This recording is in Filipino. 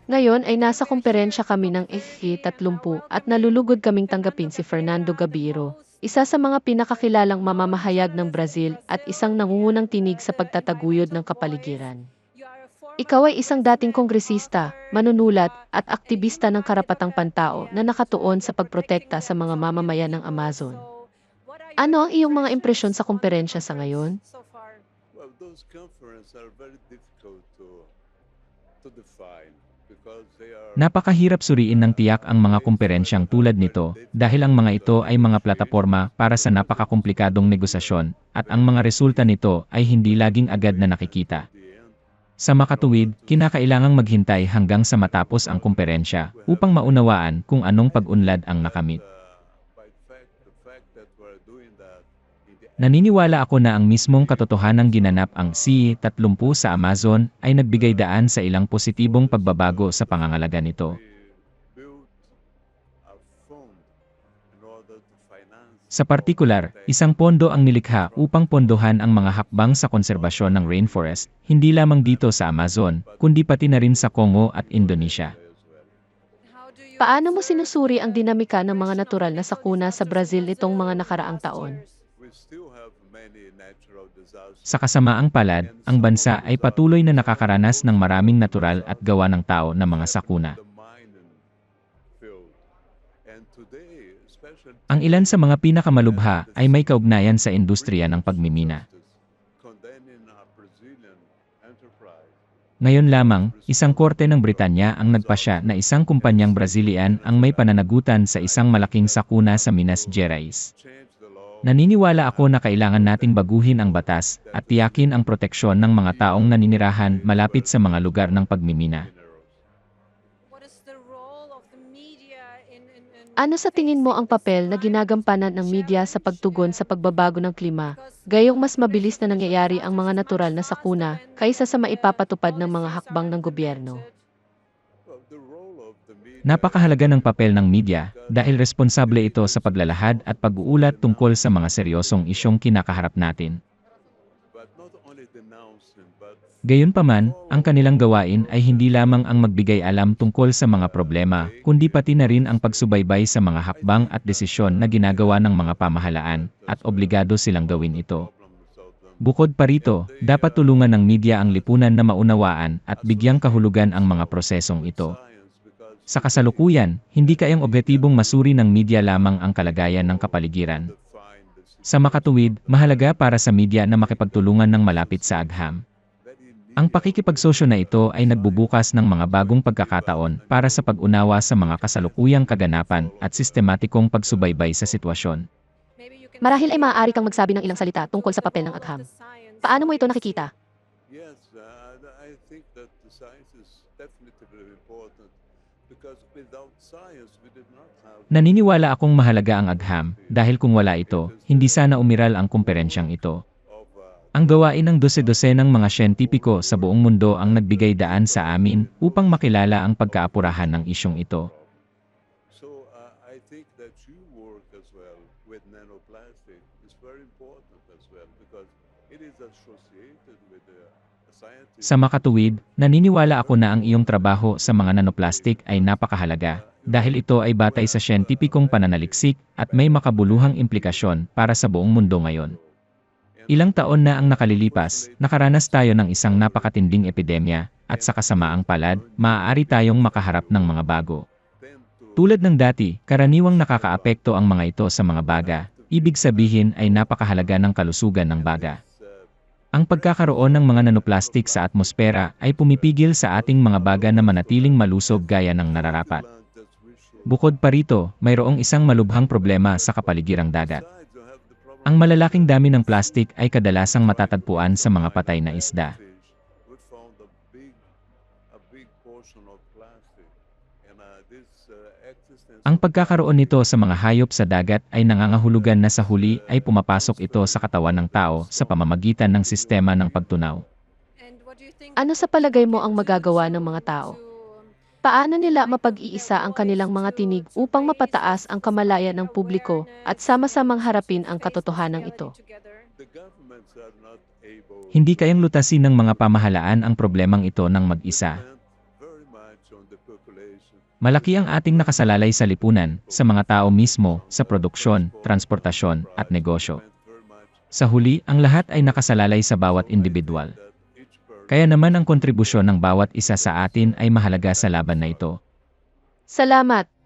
Ngayon ay nasa komperensya kami ng SG30 at nalulugod kaming tanggapin si Fernando Gabiero, isa sa mga pinakakilalang mamamahayag ng Brazil at isang nangungunang tinig sa pagtataguyod ng kapaligiran. Ikaw ay isang dating kongresista, manunulat, at aktivista ng karapatang pantao na nakatuon sa pagprotekta sa mga mamamayan ng Amazon. Ano ang iyong mga impresyon sa komperensya sa ngayon? Well, those conferences are very difficult to define because they are Napakahirap suriin ng tiyak ang mga komperensyang tulad nito dahil ang mga ito ay mga plataporma para sa napakakomplikadong negosasyon at ang mga resulta nito ay hindi laging agad na nakikita. the end. Sa makatuwid, kinakailangang maghintay hanggang sa matapos ang komperensya upang maunawaan kung anong pag-unlad ang nakamit. By the fact that we're doing that in the Naniniwala ako na ang mismong katotohanang ginanap ang CE30 sa Amazon ay nagbigay daan sa ilang positibong pagbabago sa pangangalaga nito. we built a fund in order to finance Sa partikular, isang pondo ang nilikha upang pondohan ang mga hakbang sa konserbasyon ng rainforest, hindi lamang dito sa Amazon, kundi pati na rin sa Congo at Indonesia. as well. Paano mo sinusuri ang dinamika ng mga natural na sakuna sa Brazil nitong mga nakaraang taon? We still have many natural disasters. Sa kasamaang palad, ang bansa ay patuloy na nakakaranas ng maraming natural at gawa ng tao na mga sakuna. The mining field. And today, especially Ang ilan sa mga pinakamalubha ay may kaugnayan sa industriya ng pagmimina. condemning a Brazilian enterprise. Ngayon lamang, isang korte ng Britanya ang nagpasya na isang kumpanyang Brazilian ang may pananagutan sa isang malaking sakuna sa Minas Gerais. Change the law. Naniniwala ako na kailangan nating baguhin ang batas at tiyakin ang proteksyon ng mga taong naninirahan malapit sa mga lugar ng pagmimina. Ano sa tingin mo ang papel na ginagampanan ng media sa pagtugon sa pagbabago ng klima, gayong mas mabilis na nangyayari ang mga natural na sakuna kaysa sa maipapatupad ng mga hakbang ng gobyerno? Well, the role of the media Napakahalaga ng papel ng media dahil responsable ito sa paglalahad at pag-uulat tungkol sa mga seryosong isyong kinakaharap natin. but not only denouncing, but Gayunpaman, ang kanilang gawain ay hindi lamang ang magbigay alam tungkol sa mga problema, kundi pati na rin ang pagsubaybay sa mga hakbang at desisyon na ginagawa ng mga pamahalaan, at obligado silang gawin ito. problems of them. Bukod pa rito, dapat tulungan ng media ang lipunan na maunawaan at bigyang kahulugan ang mga prosesong ito. Science, because Sa kasalukuyan, hindi kayang objektibong masuri ng media lamang ang kalagayan ng kapaligiran. define the Sa makatuwid, mahalaga para sa media na makipagtulungan ng malapit sa agham. Ang pakikipagsosyo na ito ay nagbubukas ng mga bagong pagkakataon para sa pag-unawa sa mga kasalukuyang kaganapan at sistematikong pagsubaybay sa sitwasyon. Marahil ay maaari kang magsabi ng ilang salita tungkol sa papel ng agham. Paano mo ito nakikita? yes, I think that the science is definitely important because without science we did not have Naniniwala akong mahalaga ang agham dahil kung wala ito, hindi sana umiral ang komperensyang ito. of Ang gawain ng dose-dosenang mga siyentipiko sa buong mundo ang nagbigay daan sa amin upang makilala ang pagkaapurahan ng isyong ito. so I think that you work as well with nanoplastic is very important as well because it is associated with the scientific Sa makatuwid, naniniwala ako na ang iyong trabaho sa mga nanoplastic ay napakahalaga dahil ito ay batay sa siyentipikong pananaliksik at may makabuluhang implikasyon para sa buong mundo ngayon. Ilang taon na ang nakalilipas, nakaranas tayo ng isang napakatinding epidemya, at sa kasamaang palad, maaari tayong makaharap ng mga bago. tend to Tulad ng dati, karaniwang nakakaapekto ang mga ito sa mga baga, ibig sabihin ay napakahalaga ng kalusugan ng baga. Ang pagkakaroon ng mga nanoplastik sa atmosfera ay pumipigil sa ating mga baga na manatiling malusog gaya ng nararapat. plant that we should Bukod pa rito, mayroong isang malubhang problema sa kapaligiran dagat. besides you have the problem Ang malalaking dami ng plastik ay kadalasang matatagpuan sa mga patay na isda. fish. We found a big portion of plastic and this existence Ang pagkakaroon nito sa mga hayop sa dagat ay nangangahulugan na sa huli ay pumapasok ito sa katawan ng tao sa pamamagitan ng sistema ng pagtunaw. Ano sa palagay mo ang magagawa ng mga tao? Paano nila mapag-iisa ang kanilang mga tinig upang mapataas ang kamalayan ng publiko at sama-samang harapin ang katotohanan ito? the governments are not able Hindi kayang lutasin ng mga pamahalaan ang problemang ito ng mag-isa. depend very much on the the population. Malaki ang ating nakasalalay sa lipunan, sa mga tao mismo, sa produksyon, transportasyon, at negosyo. Sa huli, ang lahat ay nakasalalay sa bawat individual. Kaya naman ang kontribusyon ng bawat isa sa atin ay mahalaga sa laban na ito. Salamat!